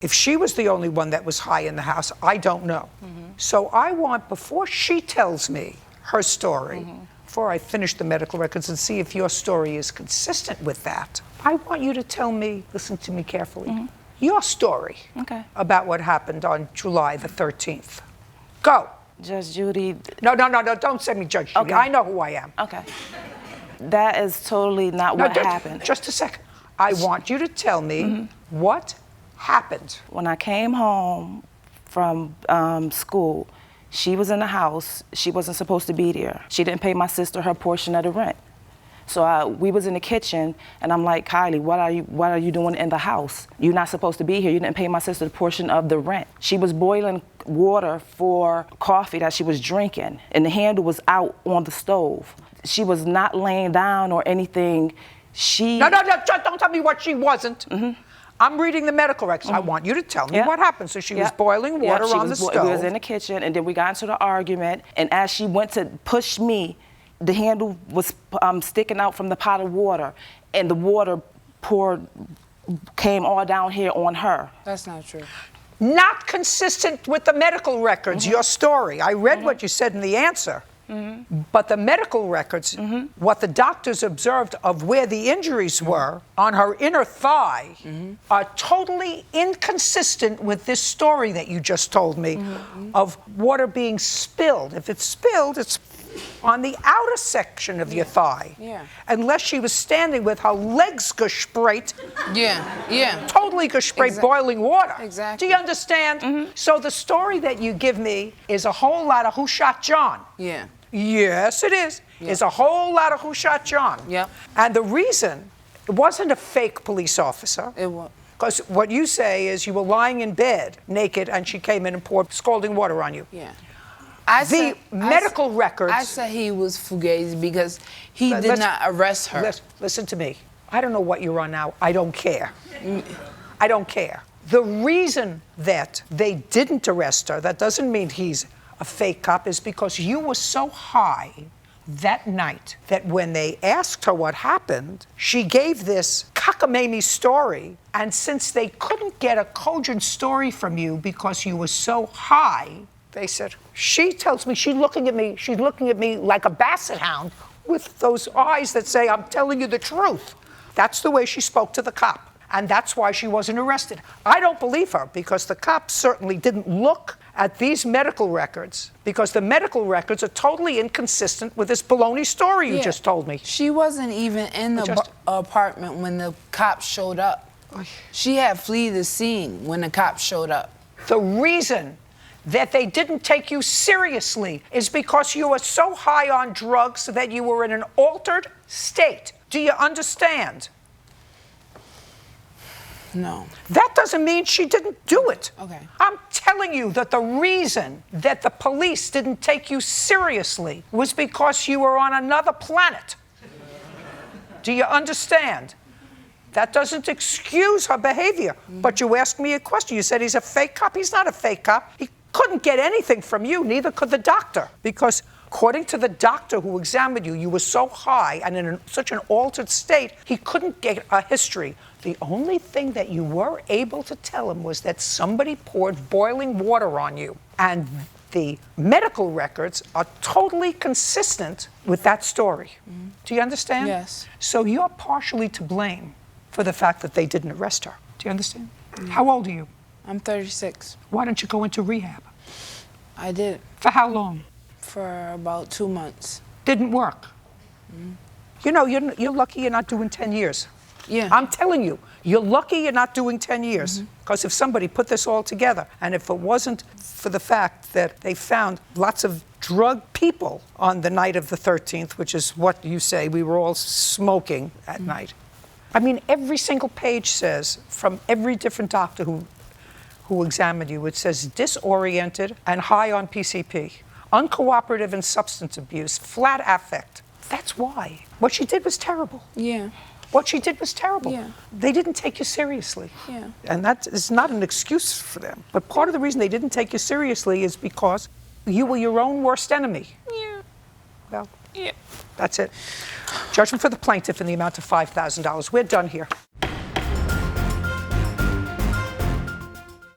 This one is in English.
If she was the only one that was high in the house, I don't know. So I want, before she tells me her story, before I finish the medical records and see if your story is consistent with that, I want you to tell me, listen to me carefully, your story about what happened on July the 13th. Go. Judge Judy. No, don't send me Judge Judy. I know who I am. Okay. That is totally not what happened. Just a second. I want you to tell me what happened. When I came home from school, she was in the house. She wasn't supposed to be there. She didn't pay my sister her portion of the rent. So we was in the kitchen, and I'm like, Kylie, what are you doing in the house? You're not supposed to be here. You didn't pay my sister the portion of the rent. She was boiling water for coffee that she was drinking, and the handle was out on the stove. She was not laying down or anything. No, don't tell me what she wasn't. I'm reading the medical records. I want you to tell me what happened. So she was boiling water on the stove. We was in the kitchen, and then we got into the argument, and as she went to push me, the handle was sticking out from the pot of water, and the water came all down here on her. That's not true. Not consistent with the medical records, your story. I read what you said in the answer. But the medical records, what the doctors observed of where the injuries were on her inner thigh are totally inconsistent with this story that you just told me of water being spilled. If it's spilled, it's on the outer section of your thigh. Unless she was standing with her legs gesprayt. Totally gesprayt boiling water. Do you understand? So the story that you give me is a whole lot of who shot John. Yes, it is. It's a whole lot of who shot John. And the reason, it wasn't a fake police officer. It was. Because what you say is you were lying in bed naked and she came in and poured scalding water on you. The medical records. I said he was fugazi because he did not arrest her. Listen to me. I don't know what you're on now. I don't care. I don't care. The reason that they didn't arrest her, that doesn't mean he's a fake cop, is because you were so high that night that when they asked her what happened, she gave this cockamamie story. And since they couldn't get a cogent story from you because you were so high, they said, she tells me, she's looking at me like a basset hound with those eyes that say, I'm telling you the truth. That's the way she spoke to the cop. And that's why she wasn't arrested. I don't believe her because the cops certainly didn't look at these medical records because the medical records are totally inconsistent with this baloney story you just told me. She wasn't even in the apartment when the cops showed up. She had fled the scene when the cops showed up. The reason that they didn't take you seriously is because you were so high on drugs that you were in an altered state. Do you understand? No. That doesn't mean she didn't do it. Okay. I'm telling you that the reason that the police didn't take you seriously was because you were on another planet. Do you understand? That doesn't excuse her behavior. But you asked me a question. You said he's a fake cop. He's not a fake cop. He couldn't get anything from you, neither could the doctor. Because according to the doctor who examined you, you were so high and in such an altered state, he couldn't get a history. The only thing that you were able to tell him was that somebody poured boiling water on you. And the medical records are totally consistent with that story. Do you understand? Yes. So you're partially to blame for the fact that they didn't arrest her. Do you understand? How old are you? I'm 36. Why don't you go into rehab? I did. For how long? For about 2 months. Didn't work. You know, you're lucky you're not doing 10 years. I'm telling you, you're lucky you're not doing 10 years. Because if somebody put this all together, and if it wasn't for the fact that they found lots of drug people on the night of the 13th, which is what you say, we were all smoking at night. I mean, every single page says, from every different doctor who examined you, it says disoriented and high on PCP, uncooperative in substance abuse, flat affect. That's why. What she did was terrible. What she did was terrible. They didn't take you seriously. And that is not an excuse for them. But part of the reason they didn't take you seriously is because you were your own worst enemy. Well, that's it. Judgment for the plaintiff in the amount of $5,000. We're done here.